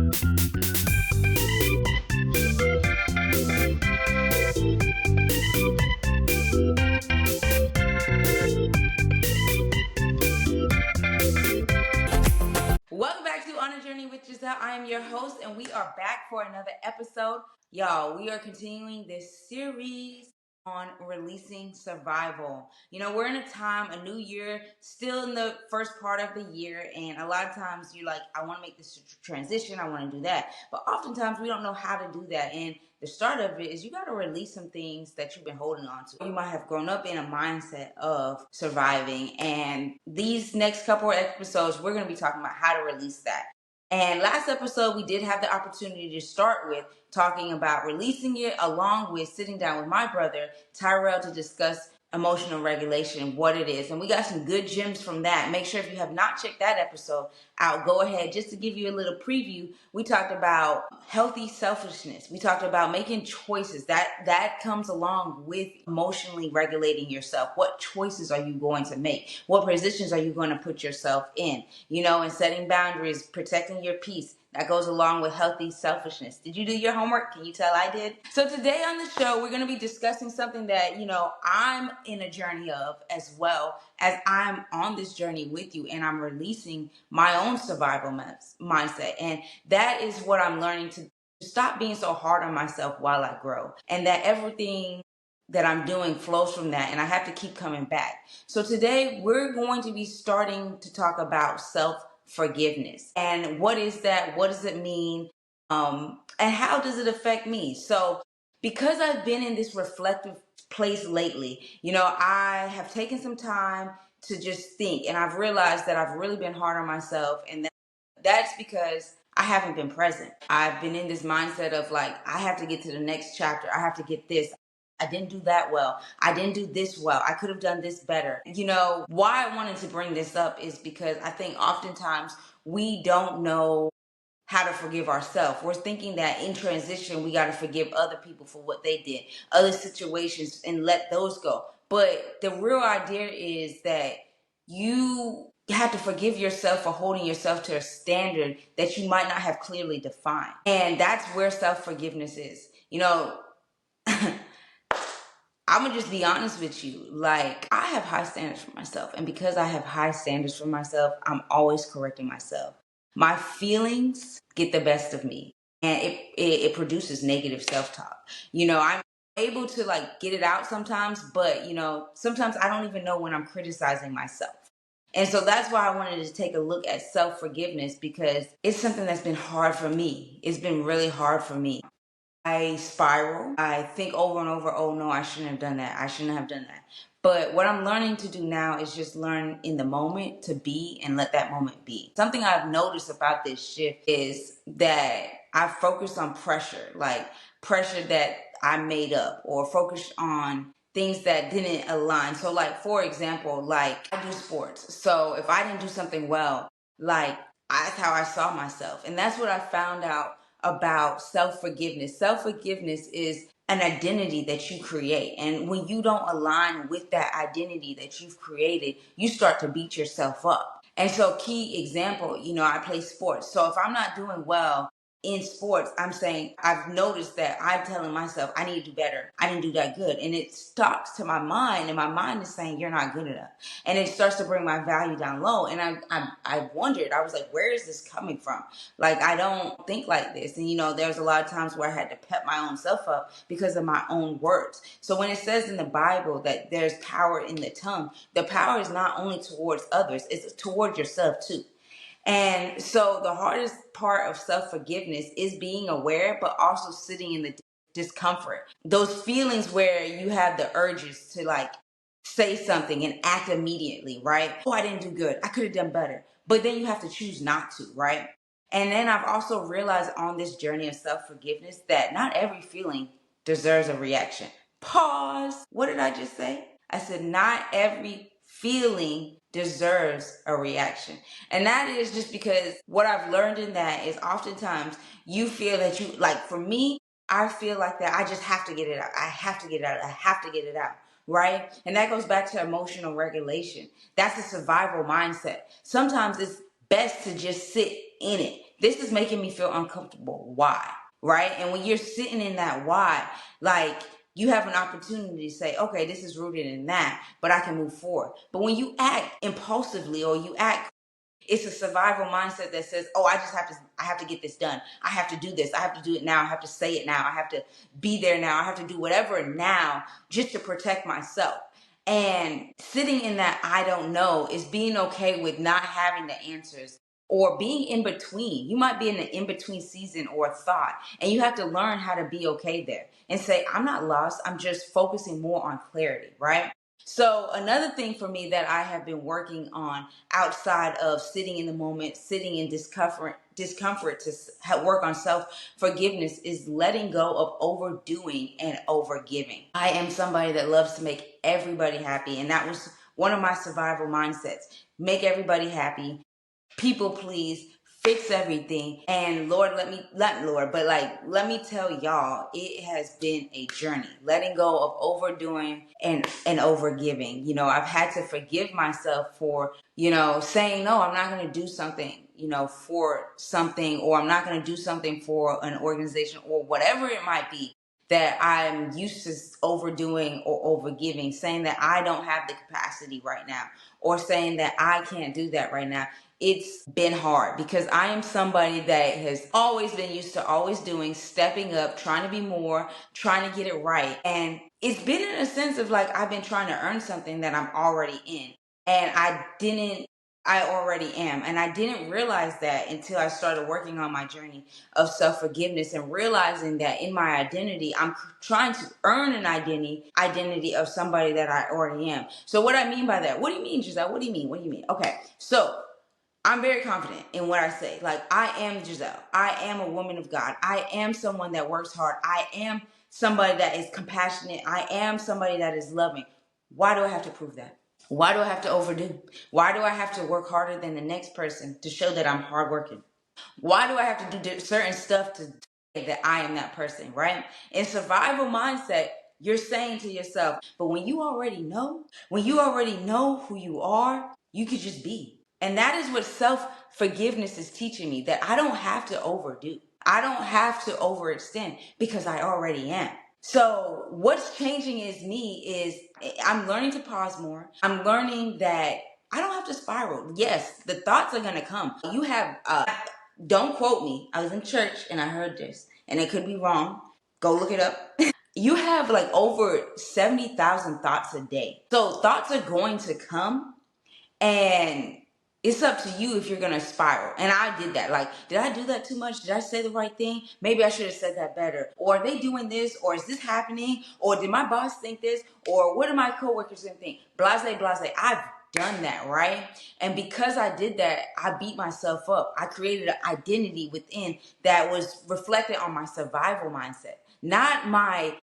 Welcome back to On a Journey with Giselle. I am your host, and we are back for another episode. Y'all, we are continuing this series on releasing survival. You know, we're in a time, a new year, still in the first part of the year, and a lot of times you're like, I want to make this transition, I want to do that. But oftentimes we don't know how to do that, and the start of it is you got to release some things that you've been holding on to. You might have grown up in a mindset of surviving, and these next couple of episodes, we're going to be talking about how to release that. And last episode, we did have the opportunity to start with talking about releasing it, along with sitting down with my brother, Tyrell, to discuss emotional regulation, what it is. And we got some good gems from that. Make sure if you have not checked that episode out, go ahead. Just to give you a little preview, we talked about healthy selfishness. We talked about making choices. That comes along with emotionally regulating yourself. What choices are you going to make? What positions are you going to put yourself in? You know, and setting boundaries, protecting your peace. That goes along with healthy selfishness. Did you do your homework? Can you tell I did? So today on the show, we're going to be discussing something that, you know, I'm in a journey of, as well as I'm on this journey with you, and I'm releasing my own survival mindset. And that is what I'm learning to stop being so hard on myself while I grow. And that everything that I'm doing flows from that, and I have to keep coming back. So today we're going to be starting to talk about self-forgiveness. And what is that? What does it mean? And how does it affect me? So because I've been in this reflective place lately, you know, I have taken some time to just think, and I've realized that I've really been hard on myself, and that's because I haven't been present. I've been in this mindset of like, I have to get to the next chapter. I have to get this. I didn't do that well. I didn't do this well. I could have done this better. You know, why I wanted to bring this up is because I think oftentimes we don't know how to forgive ourselves. We're thinking that in transition, we got to forgive other people for what they did, other situations, and let those go. But the real idea is that you have to forgive yourself for holding yourself to a standard that you might not have clearly defined. And that's where self-forgiveness is. You know, I'm gonna just be honest with you. Like, I have high standards for myself. And because I have high standards for myself, I'm always correcting myself. My feelings get the best of me, and it produces negative self-talk. You know, I'm able to like get it out sometimes, but you know, sometimes I don't even know when I'm criticizing myself. And so that's why I wanted to take a look at self-forgiveness, because it's something that's been hard for me. It's been really hard for me. I spiral. I think over and over, oh no, I shouldn't have done that. I shouldn't have done that. But what I'm learning to do now is just learn in the moment to be and let that moment be. Something I've noticed about this shift is that I focus on pressure, like pressure that I made up, or focused on things that didn't align. So like, for example, like I do sports. So if I didn't do something well, like that's how I saw myself. And that's what I found out about self-forgiveness. Self-forgiveness is an identity that you create. And when you don't align with that identity that you've created, you start to beat yourself up. And so, key example, you know, I play sports. So if I'm not doing well in sports, I'm saying, I've noticed that I'm telling myself I need to do better. I didn't do that good. And it stalks to my mind, and my mind is saying you're not good enough. And it starts to bring my value down low. And I wondered, I was like, where is this coming from? Like, I don't think like this. And, you know, there's a lot of times where I had to pep my own self up because of my own words. So when it says in the Bible that there's power in the tongue, the power is not only towards others, it's towards yourself too. And so the hardest part of self-forgiveness is being aware, but also sitting in the discomfort. Those feelings where you have the urges to like say something and act immediately, right? Oh, I didn't do good. I could have done better. But then you have to choose not to, right? And then I've also realized on this journey of self-forgiveness that not every feeling deserves a reaction. Pause. What did I just say? I said, not every feeling deserves a reaction. And that is just because what I've learned in that is oftentimes you feel that you, like for me, I feel like that I just have to get it out. I have to get it out. I have to get it out. Right? And that goes back to emotional regulation. That's a survival mindset. Sometimes it's best to just sit in it. this is making me feel uncomfortable. Why? Right? And when you're sitting in that why, like, you have an opportunity to say, okay, this is rooted in that, but I can move forward. But when you act impulsively, or you act, it's a survival mindset that says, oh, I have to get this done. I have to do this. I have to do it now. I have to say it now. I have to be there now. I have to do whatever now just to protect myself. And sitting in that I don't know is being okay with not having the answers, or being in between. You might be in the in between season or thought, and you have to learn how to be okay there and say, I'm not lost. I'm just focusing more on clarity, right? So another thing for me that I have been working on outside of sitting in the moment, sitting in discomfort to work on self forgiveness, is letting go of overdoing and overgiving. I am somebody that loves to make everybody happy, and that was one of my survival mindsets. Make everybody happy, people please, fix everything. And let me tell y'all, it has been a journey letting go of overdoing and overgiving. I've had to forgive myself for, saying, no, I'm not going to do something, for something, or I'm not going to do something for an organization, or whatever it might be that I'm used to overdoing or overgiving, saying that I don't have the capacity right now, or saying that I can't do that right now. It's been hard because I am somebody that has always been used to always doing, stepping up, trying to be more, trying to get it right. And it's been in a sense of like I've been trying to earn something that I'm already in. And I already am. And I didn't realize that until I started working on my journey of self-forgiveness, and realizing that in my identity, I'm trying to earn an identity of somebody that I already am. So what I mean by that, what do you mean, Giselle? What do you mean? What do you mean? Okay, so I'm very confident in what I say. Like, I am Giselle. I am a woman of God. I am someone that works hard. I am somebody that is compassionate. I am somebody that is loving. Why do I have to prove that? Why do I have to overdo? Why do I have to work harder than the next person to show that I'm hardworking? Why do I have to do certain stuff to say that I am that person, right? In survival mindset, you're saying to yourself, but when you already know who you are, you could just be. And that is what self-forgiveness is teaching me, that I don't have to overdo. I don't have to overextend because I already am. So what's changing is I'm learning to pause more. I'm learning that I don't have to spiral. Yes, the thoughts are going to come. You have, don't quote me. I was in church and I heard this, and it could be wrong. Go look it up. You have like over 70,000 thoughts a day. So thoughts are going to come, and it's up to you if you're going to spiral. And I did that. Like, did I do that too much? Did I say the right thing? Maybe I should have said that better. Or are they doing this? Or is this happening? Or did my boss think this? Or what are my coworkers going to think? Blase, blase. I've done that, right? And because I did that, I beat myself up. I created an identity within that was reflected on my survival mindset, not my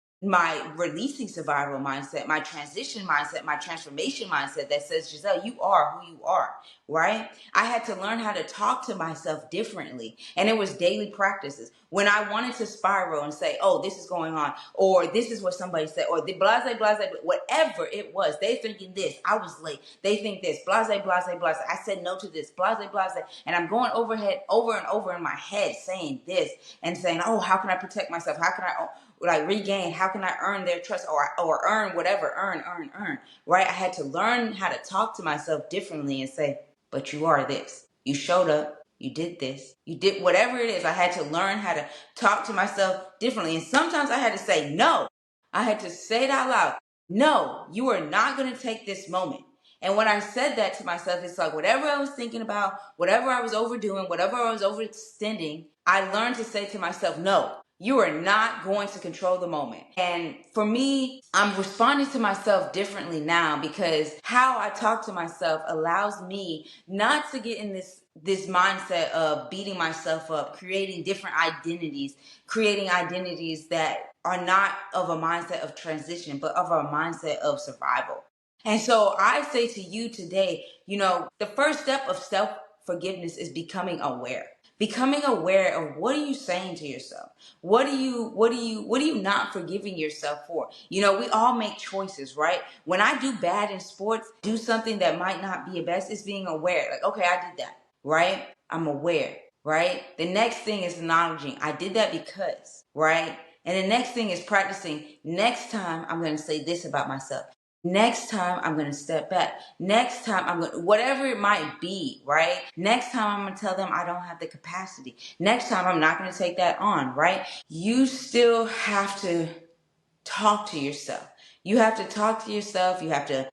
releasing survival mindset, my transition mindset, my transformation mindset that says, Giselle, you are who you are, right? I had to learn how to talk to myself differently. And it was daily practices. When I wanted to spiral and say, oh, this is going on, or this is what somebody said, or the blase, blase, whatever it was, they thinking this, I was late, they think this, blase, blase, blase, I said no to this, blase, blase, and I'm going over and over in my head saying this and saying, oh, how can I protect myself? How can I like regain? How can I earn their trust, or earn whatever, earn, right? I had to learn how to talk to myself differently and say, but you are this. You showed up. You did this. You did whatever it is. I had to learn how to talk to myself differently. And sometimes I had to say no. I had to say it out loud. No, you are not going to take this moment. And when I said that to myself, it's like whatever I was thinking about, whatever I was overdoing, whatever I was overextending, I learned to say to myself, no, you are not going to control the moment. And for me, I'm responding to myself differently now, because how I talk to myself allows me not to get in this mindset of beating myself up, creating different identities, creating identities that are not of a mindset of transition, but of a mindset of survival. And so I say to you today, the first step of self-forgiveness is becoming aware. Becoming aware of what are you saying to yourself? What are you not forgiving yourself for? We all make choices, right? When I do bad in sports, do something that might not be a best, it's being aware. Like, okay, I did that, right? I'm aware. right? The next thing is acknowledging, I did that because, right? And the next thing is practicing, next time I'm going to say this about myself. Next time I'm going to step back. Next time I'm going to, whatever it might be, right? Next time I'm going to tell them I don't have the capacity. Next time I'm not going to take that on, right? You still have to talk to yourself. You have to talk to yourself. You have to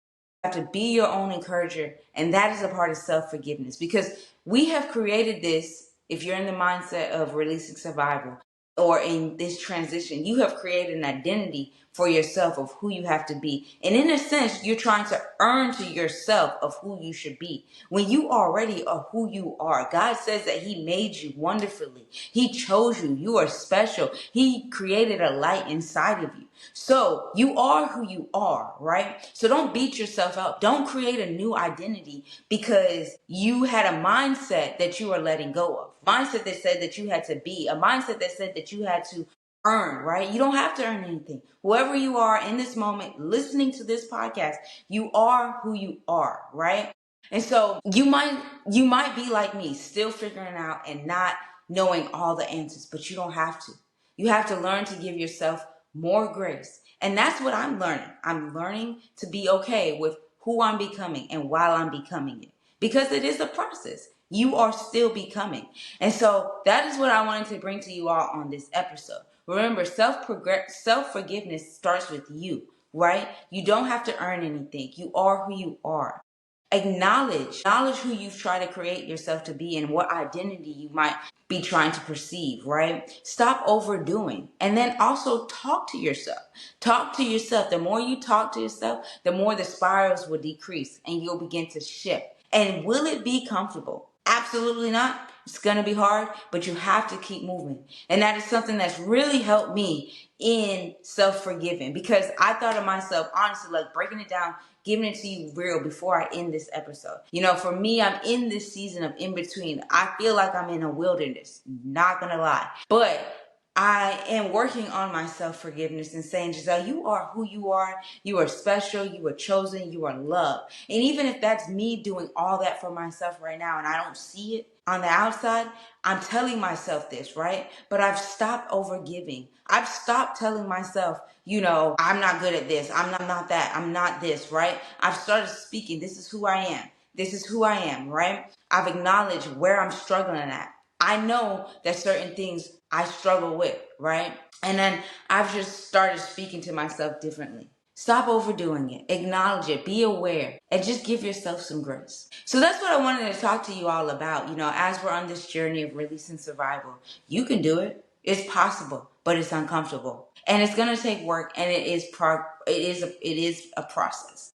be your own encourager. And that is a part of self-forgiveness, because we have created this. If you're in the mindset of releasing survival or in this transition, you have created an identity for yourself of who you have to be. And in a sense, you're trying to earn to yourself of who you should be when you already are who you are. God says that he made you wonderfully. He chose you. You are special. He created a light inside of you. So you are who you are, right? So don't beat yourself up. Don't create a new identity because you had a mindset that you are letting go of. Mindset that said that you had to be. A mindset that said that you had to earn, right? You don't have to earn anything. Whoever you are in this moment, listening to this podcast, you are who you are, right? And so you might be like me, still figuring out and not knowing all the answers, but you don't have to. You have to learn to give yourself more grace. And that's what I'm learning. I'm learning to be okay with who I'm becoming and while I'm becoming it, because it is a process. You are still becoming. And so that is what I wanted to bring to you all on this episode. Remember, self-forgiveness starts with you, right? You don't have to earn anything. You are who you are. Acknowledge who you've tried to create yourself to be and what identity you might be trying to perceive, right? Stop overdoing. And then also talk to yourself. Talk to yourself. The more you talk to yourself, the more the spirals will decrease and you'll begin to shift. And will it be comfortable? Absolutely not. It's going to be hard, but you have to keep moving. And that is something that's really helped me in self-forgiving, because I thought of myself, honestly, like breaking it down, giving it to you real before I end this episode. You know, for me, I'm in this season of in between. I feel like I'm in a wilderness, not going to lie. But I am working on my self-forgiveness and saying, Giselle, you are who you are. You are special. You are chosen. You are loved. And even if that's me doing all that for myself right now and I don't see it on the outside, I'm telling myself this, right? But I've stopped overgiving. I've stopped telling myself, you know, I'm not good at this. I'm not that. I'm not this, right? I've started speaking. This is who I am. This is who I am, right? I've acknowledged where I'm struggling at. I know that certain things I struggle with, right? And then I've just started speaking to myself differently. Stop overdoing it. Acknowledge it. Be aware. And just give yourself some grace. So that's what I wanted to talk to you all about. You know, as we're on this journey of releasing survival, you can do it. It's possible, but it's uncomfortable. And it's going to take work, and it is a process.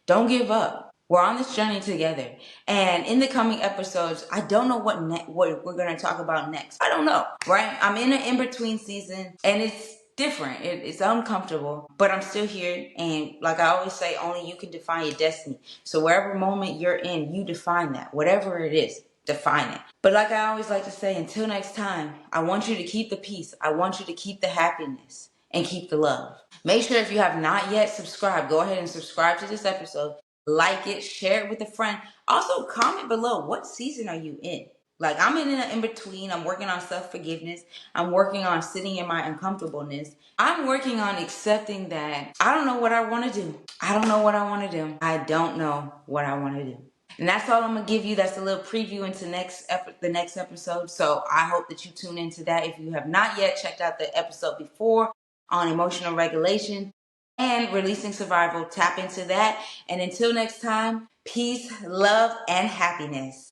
Don't give up. We're on this journey together. And in the coming episodes, I don't know what we're going to talk about next. I don't know, right? I'm in an in-between season, and it's different. It's uncomfortable, but I'm still here. And like I always say, only you can define your destiny. So wherever moment you're in, you define that. Whatever it is, define it. But like I always like to say, until next time, I want you to keep the peace. I want you to keep the happiness and keep the love. Make sure if you have not yet subscribed, go ahead and subscribe to this episode. Like it, share it with a friend. Also, comment below, what season are you in? Like, I'm in an in-between. I'm working on self-forgiveness. I'm working on sitting in my uncomfortableness. I'm working on accepting that I don't know what I want to do. I don't know what I want to do. I don't know what I want to do. And that's all I'm going to give you. That's a little preview into the next episode. So I hope that you tune into that. If you have not yet checked out the episode before on emotional regulation and releasing survival, tap into that. And until next time, peace, love, and happiness.